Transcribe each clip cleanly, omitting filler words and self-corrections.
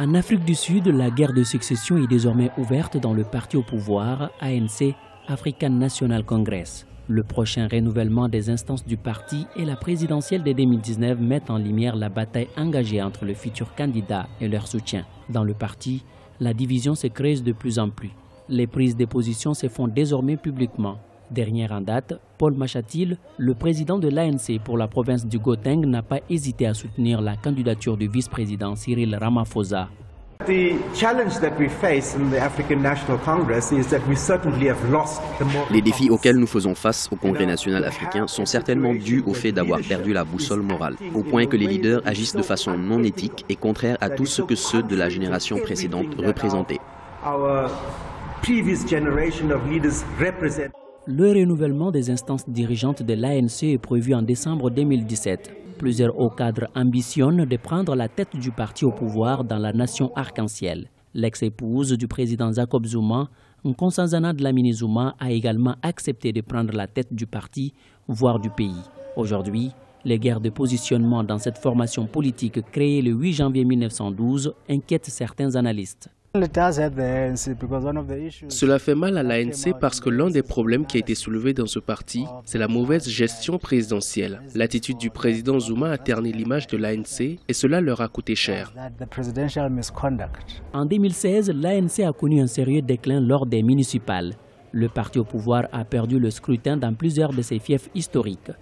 En Afrique du Sud, la guerre de succession est désormais ouverte dans le parti au pouvoir, ANC, African National Congress. Le prochain renouvellement des instances du parti et la présidentielle de 2019 mettent en lumière la bataille engagée entre les futurs candidats et leur soutien. Dans le parti, la division se creuse de plus en plus. Les prises de position se font désormais publiquement. Dernière en date, Paul Machatil, le président de l'ANC pour la province du Gauteng, n'a pas hésité à soutenir la candidature du vice-président Cyril Ramaphosa. Les défis auxquels nous faisons face au Congrès national africain sont certainement dus au fait d'avoir perdu la boussole morale, au point que les leaders agissent de façon non éthique et contraire à tout ce que ceux de la génération précédente représentaient. Le renouvellement des instances dirigeantes de l'ANC est prévu en décembre 2017. Plusieurs hauts cadres ambitionnent de prendre la tête du parti au pouvoir dans la nation arc-en-ciel. L'ex-épouse du président Jacob Zuma, Nkosazana Dlamini Zuma, a également accepté de prendre la tête du parti, voire du pays. Aujourd'hui, les guerres de positionnement dans cette formation politique créée le 8 janvier 1912 inquiètent certains analystes. Cela fait mal à l'ANC parce que l'un des problèmes qui a été soulevé dans ce parti, c'est la mauvaise gestion présidentielle. L'attitude du président Zuma a terni l'image de l'ANC et cela leur a coûté cher. En 2016, l'ANC a connu un sérieux déclin lors des municipales. Le parti au pouvoir a perdu le scrutin dans plusieurs de ses fiefs historiques.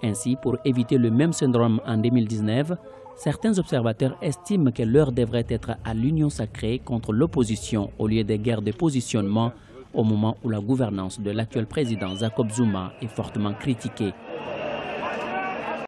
Ainsi, pour éviter le même syndrome en 2019, certains observateurs estiment que l'heure devrait être à l'union sacrée contre l'opposition au lieu des guerres de positionnement au moment où la gouvernance de l'actuel président Jacob Zuma est fortement critiquée.